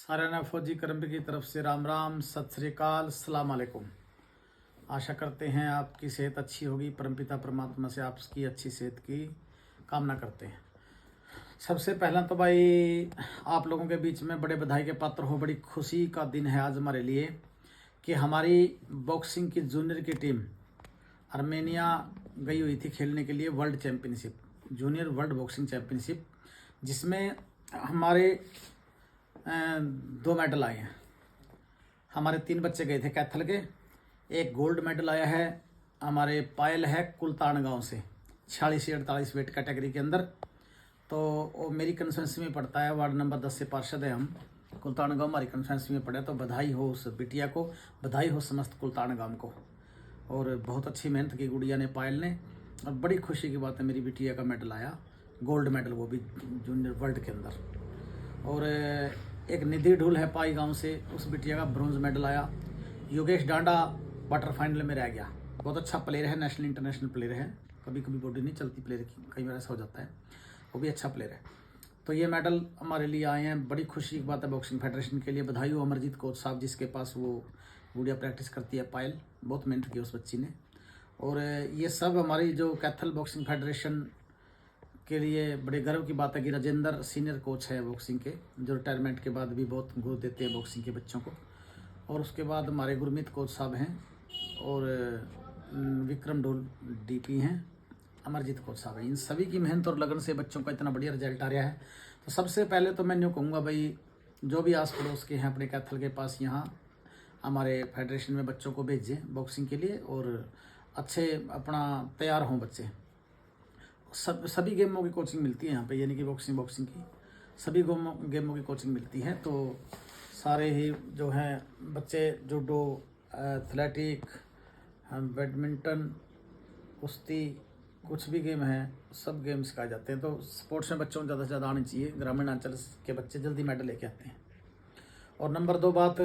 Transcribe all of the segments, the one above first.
सारे फौजी करम की तरफ से राम राम, सत श्री अकाल, सलाम अलैकुम। आशा करते हैं आपकी सेहत अच्छी होगी। परमपिता परमात्मा से आपकी अच्छी सेहत की कामना करते हैं। सबसे पहला तो भाई आप लोगों के बीच में बड़े बधाई के पात्र हो। बड़ी खुशी का दिन है आज हमारे लिए कि हमारी बॉक्सिंग की जूनियर की टीम आर्मेनिया गई हुई थी खेलने के लिए world championship, junior world boxing championship, जिसमें हमारे 2 मेडल आए हैं। हमारे 3 बच्चे गए थे कैथल के। एक गोल्ड मेडल आया है हमारे पायल है कुलतान गांव से, 46 से 48 वेट कैटेगरी के अंदर। तो वो मेरी कॉन्फ्रेंस में पढ़ता है, वार्ड नंबर 10 से पार्षद है हम। कुलतान गांव हमारी कॉन्फ्रेंस में पढ़े, तो बधाई हो उस बिटिया को, बधाई हो समस्त कुलतान गांव को। और बहुत अच्छी मेहनत की गुड़िया ने, पायल ने। और बड़ी खुशी की बात है, मेरी बिटिया का मेडल आया, गोल्ड मेडल, वो भी जूनियर वर्ल्ड के अंदर। और एक निधि ढूल है पाई गांव से, उस बिटिया का ब्रॉन्ज मेडल आया। योगेश डांडा क्वार्टर फाइनल में रह गया। बहुत अच्छा प्लेयर है, नेशनल इंटरनेशनल प्लेयर है। कभी कभी बॉडी नहीं चलती प्लेयर की, कई बार ऐसा हो जाता है, वो भी अच्छा प्लेयर है। तो ये मेडल हमारे लिए आए हैं, बड़ी खुशी की बात है बॉक्सिंग फेडरेशन के लिए। बधाई हो अमरजीत कोच साहब, जिसके पास वो गुड़िया प्रैक्टिस करती है पायल। बहुत मेहनत की उस बच्ची ने। और ये सब हमारी जो कैथल बॉक्सिंग फेडरेशन के लिए बड़े गर्व की बात है कि राजेंद्र सीनियर कोच है बॉक्सिंग के, जो रिटायरमेंट के बाद भी बहुत गुरु देते हैं बॉक्सिंग के बच्चों को। और उसके बाद हमारे गुरमीत कोच साहब हैं, और विक्रम ढोल डीपी हैं, अमरजीत कोच साहब हैं। इन सभी की मेहनत और लगन से बच्चों का इतना बढ़िया रिजल्ट आ रहा है। तो सबसे पहले तो मैं यूँ कहूँगा भाई, जो भी आस पड़ोस के हैं अपने कैथल के पास, यहाँ हमारे फेडरेशन में बच्चों को भेजें बॉक्सिंग के लिए, और अच्छे अपना तैयार हों बच्चे। सभी गेमों की कोचिंग मिलती है यहाँ पे, यानी कि बॉक्सिंग की सभी गेमों की कोचिंग मिलती है। तो सारे ही जो हैं बच्चे, जूडो, एथलेटिक, बैडमिंटन, कुश्ती, कुछ भी गेम है, सब गेम सिखाए जाते हैं। तो स्पोर्ट्स में बच्चों को ज़्यादा से ज़्यादा आनी चाहिए। ग्रामीण अंचल के बच्चे जल्दी मेडल लेके आते हैं। और नंबर 2 बात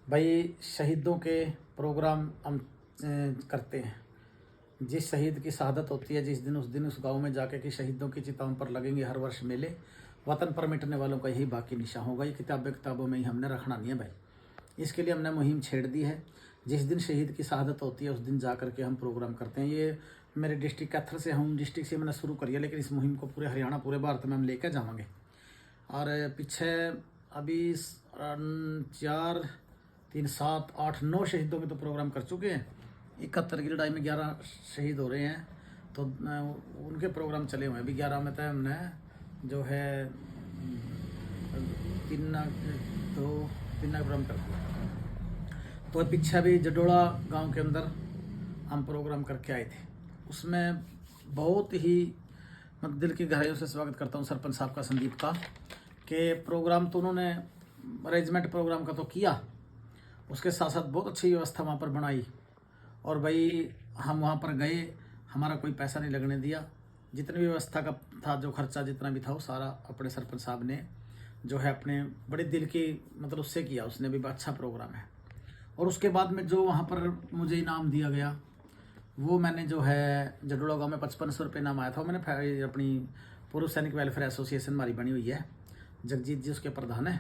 भाई, शहीदों के प्रोग्राम हम करते हैं। जिस शहीद की शहादत होती है जिस दिन, उस दिन उस गांव में जाके कि शहीदों की चिताओं पर लगेंगे हर वर्ष मेले। वतन पर मिटने वालों का यही बाकी निशा होगा। ये किताबों में ही हमने रखना नहीं है भाई। इसके लिए हमने मुहिम छेड़ दी है। जिस दिन शहीद की शहादत होती है उस दिन जा करके हम प्रोग्राम करते हैं। ये मेरे डिस्ट्रिक्ट कैथल से, हम डिस्ट्रिक्ट से मैंने शुरू करी है, लेकिन इस मुहिम को पूरे हरियाणा, पूरे भारत में हम लेकर जाएंगे। और पीछे अभी 4, 3, 7, 8, 9 शहीदों के तो प्रोग्राम कर चुके हैं। 71 की लड़ाई में 11 शहीद हो रहे हैं, तो उनके प्रोग्राम चले हुए हैं। अभी 11 में तो हमने जो है 3 प्रोग्राम कर दिया। तो पीछे भी जडोड़ा गांव के अंदर हम प्रोग्राम करके आए थे। उसमें बहुत ही मैं दिल की गहराइयों से स्वागत करता हूं सरपंच साहब का, संदीप का, कि प्रोग्राम तो उन्होंने अरेंजमेंट प्रोग्राम का तो किया, उसके साथ साथ बहुत अच्छी व्यवस्था वहाँ पर बनाई। और भाई हम वहाँ पर गए, हमारा कोई पैसा नहीं लगने दिया। जितनी भी व्यवस्था का था, जो खर्चा जितना भी था, वो सारा अपने सरपंच साहब ने जो है अपने बड़े दिल की मतलब उससे किया। उसने भी अच्छा प्रोग्राम है। और उसके बाद में जो वहाँ पर मुझे इनाम दिया गया, वो मैंने जो है जडोड़ा गाँव में 5500 रुपये इनाम आया था। मैंने अपनी पूर्व सैनिक वेलफेयर एसोसिएशन हमारी बनी हुई है, जगजीत जी उसके प्रधान है,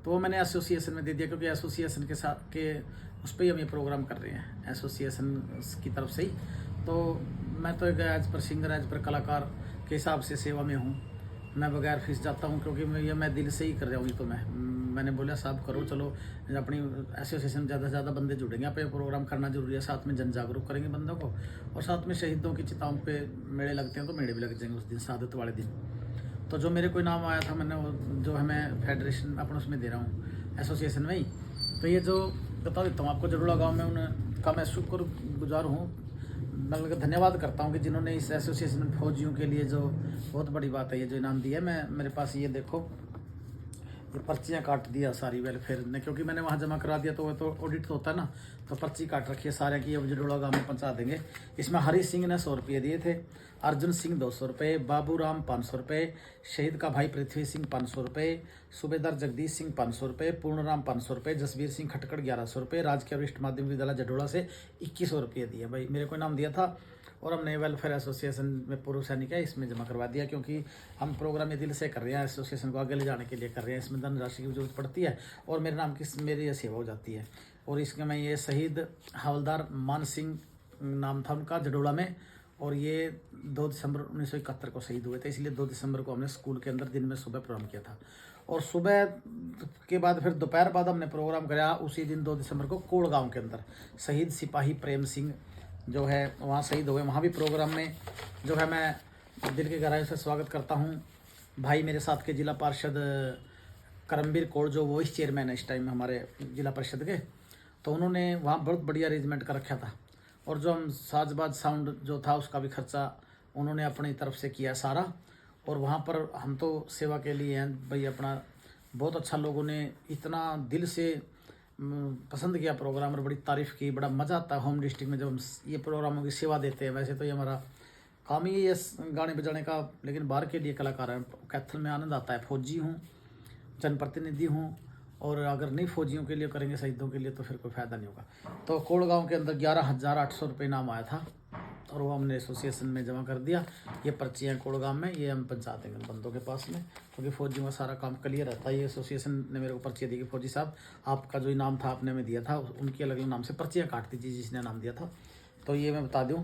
तो वो मैंने एसोसिएशन में दे दिया, क्योंकि एसोसिएशन के साथ के उस पर ही हम ये प्रोग्राम कर रहे हैं एसोसिएशन की तरफ से ही। तो मैं तो एक as per singer, as per कलाकार के हिसाब से सेवा में हूँ। मैं बगैर फीस जाता हूँ, क्योंकि मैं दिल से ही कर रहा हूँ। तो मैंने बोला साहब करो, चलो अपनी एसोसिएशन में ज़्यादा से ज़्यादा बंदे जुड़ेंगे, आप ये प्रोग्राम करना जरूरी है। साथ में जन जागरूक करेंगे बंदों को, और साथ में शहीदों की चिताओं पर मेले लगते हैं, तो मेले भी लग जाएंगे उस दिन, शहादत वाले दिन। तो जो मेरे को इनाम आया था, मैंने वो जो है मैं फेडरेशन अपने उसमें दे रहा हूँ, एसोसिएशन में ही। तो ये जो बता देता हूँ आपको, जडोड़ा गांव में उनका मैं शुक्रगुजार हूँ, मतलब धन्यवाद करता हूँ कि जिन्होंने इस एसोसिएशन फौजियों के लिए जो बहुत बड़ी बात है, ये जो इनाम दिया है। मैं मेरे पास ये देखो, ये पर्चियाँ काट दिया सारी वेलफेयर ने, क्योंकि मैंने वहाँ जमा करा दिया, तो वो तो ऑडिट तो होता है ना, तो पर्ची काट रखी है सारे की। अब जडोड़ा गाँव में पहुँचा देंगे। इसमें हरी सिंह ने 100 रुपये दिए थे, अर्जुन सिंह 200 रुपये, बाबू राम 500 रुपये, शहीद का भाई पृथ्वी सिंह 500 रुपये, सूबेदार जगदीश सिंह 500 रुपये, पूर्णराम 500 रुपये, जसवीर सिंह खटकड़ 1100 रुपये, राजकीय वरिष्ठ माध्यमिक विद्यालय जडोड़ा से 2100 रुपये दिए भाई, मेरे को इनाम दिया था। और हमने वेलफेयर एसोसिएशन में पूर्व सैनिक है इसमें जमा करवा दिया, क्योंकि हम प्रोग्राम ये दिल से कर रहे हैं, एसोसिएशन को आगे ले जाने के लिए कर रहे हैं। इसमें धनराशि की जरूरत पड़ती है और मेरे नाम की मेरी ये सेवा हो जाती है। और इसके में ये शहीद हवलदार मान सिंह नाम था उनका, जडोला में, और ये 2 दिसंबर 1971 को शहीद हुए थे। इसलिए 2 दिसंबर को हमने स्कूल के अंदर दिन में सुबह प्रोग्राम किया था। और सुबह के बाद फिर दोपहर बाद हमने प्रोग्राम कराया उसी दिन 2 दिसंबर को कोड़ गांव के अंदर। शहीद सिपाही प्रेम सिंह जो है वहाँ शहीद हुए, वहाँ भी प्रोग्राम में जो है मैं दिल की गहराई से स्वागत करता हूँ। भाई मेरे साथ के जिला पार्षद करमबीर कौर जो वाइस चेयरमैन है इस टाइम हमारे जिला परिषद के, तो उन्होंने वहाँ बहुत बढ़िया अरेंजमेंट कर रखा था। और जो हम साजबाज साउंड जो था उसका भी खर्चा उन्होंने अपनी तरफ से किया सारा। और वहाँ पर हम तो सेवा के लिए हैं भाई अपना, बहुत अच्छा लोगों ने इतना दिल से पसंद किया प्रोग्राम और बड़ी तारीफ़ की। बड़ा मज़ा आता है होम डिस्ट्रिक्ट में जब हम ये प्रोग्रामों की सेवा देते हैं। वैसे तो ये हमारा काम ही है गाने बजाने का, लेकिन बाहर के लिए कलाकार हैं, कैथल में आनंद आता है। फौजी हूँ, जनप्रतिनिधि हूँ, और अगर नहीं फौजियों के लिए करेंगे शहीदों के लिए तो फिर कोई फ़ायदा नहीं होगा। तो कोड़ गाँव के अंदर 11,800 रुपये इनाम आया था और वो हमने एसोसिएशन में जमा कर दिया। ये पर्चियाँ कोड़ गाँव में, ये हम पहुँचाते हैं बंदों के पास में, क्योंकि फौजियों का सारा काम क्लियर रहता है। ये एसोसिएशन ने मेरे को पर्चियाँ दी कि फौजी साहब आपका जो इनाम था आपने में दिया था, उनकी अलग अलग नाम से पर्चियाँ काट दीजिए जिसने नाम दिया था। तो ये मैं बता दूँ,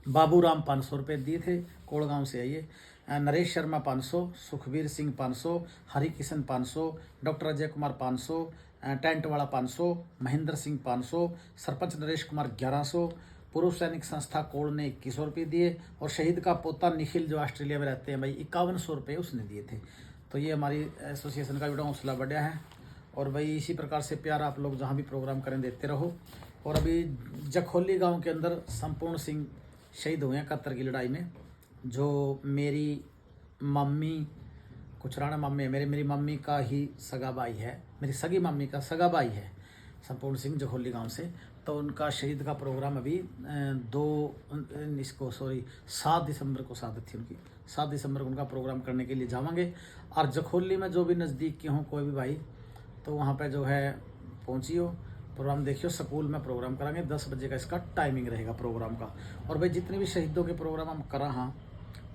बाबू राम 500 रुपये दिए थे, कोड़ गाँव से आइए। नरेश शर्मा 500, सुखबीर सिंह 500, हरि किशन 500, डॉक्टर अजय कुमार 500, टेंट वाला 500, महेंद्र सिंह 500, सरपंच नरेश कुमार 1100, पूर्व सैनिक संस्था कोड़ ने 2100 रुपये दिए, और शहीद का पोता निखिल जो ऑस्ट्रेलिया में रहते हैं भाई 5100 रुपये उसने दिए थे। तो ये हमारी एसोसिएशन का बड़ा हौसला बढ़िया है। और भाई इसी प्रकार से प्यार आप लोग जहाँ भी प्रोग्राम करें देते रहो। और अभी जखोली गाँव के अंदर संपूर्ण सिंह शहीद हुए हैं 71 की लड़ाई में, जो मेरी मम्मी कुछराना मम्मी है, मेरी मम्मी का ही सगा भाई है, मेरी सगी मम्मी का सगा भाई है संपूर्ण सिंह जखोली गांव से। तो उनका शहीद का प्रोग्राम अभी 7 दिसंबर को शहादत थी उनकी, 7 दिसंबर को उनका प्रोग्राम करने के लिए जावांगे। और जखोली में जो भी नज़दीक के हों कोई भी भाई, तो वहाँ पे जो है पहुँचियो, प्रोग्राम देखियो। स्कूल में प्रोग्राम कराएंगे, 10 बजे का इसका टाइमिंग रहेगा प्रोग्राम का। और भाई जितने भी शहीदों के प्रोग्राम हम करा हाँ,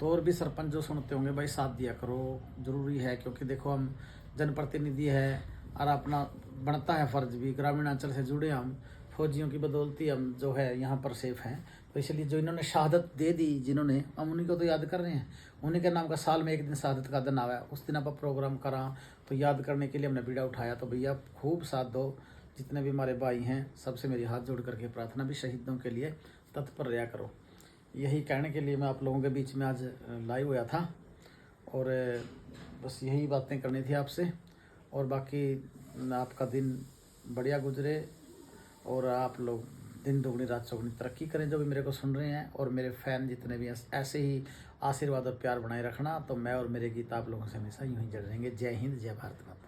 तो और भी सरपंच जो सुनते होंगे भाई साथ दिया करो, ज़रूरी है। क्योंकि देखो हम जनप्रतिनिधि है और अपना बनता है फ़र्ज भी, ग्रामीण अंचल से जुड़े हम, फौजियों की बदौलती हम जो है यहाँ पर सेफ हैं। तो इसलिए जो इन्होंने शहादत दे दी जिन्होंने, हम उन्हीं को तो याद कर रहे हैं। उन्हीं के नाम का साल में एक दिन शहादत का दिन आया, उस दिन आप प्रोग्राम करा तो याद करने के लिए हमने बीड़ा उठाया। तो भैया खूब साथ दो, जितने भी हमारे भाई हैं सबसे मेरी हाथ जोड़ करके प्रार्थना भी शहीदों के लिए तत्पर रहा करो। यही कहने के लिए मैं आप लोगों के बीच में आज लाइव हुआ था, और बस यही बातें करनी थी आपसे। और बाकी आपका दिन बढ़िया गुजरे और आप लोग दिन दुगनी रात चौगनी तरक्की करें जो भी मेरे को सुन रहे हैं। और मेरे फ़ैन जितने भी हैं ऐसे ही आशीर्वाद और प्यार बनाए रखना। तो मैं और मेरे गीत आप लोगों से हमेशा यूँ ही जुड़े रहेंगे। जय हिंद, जय भारत माता।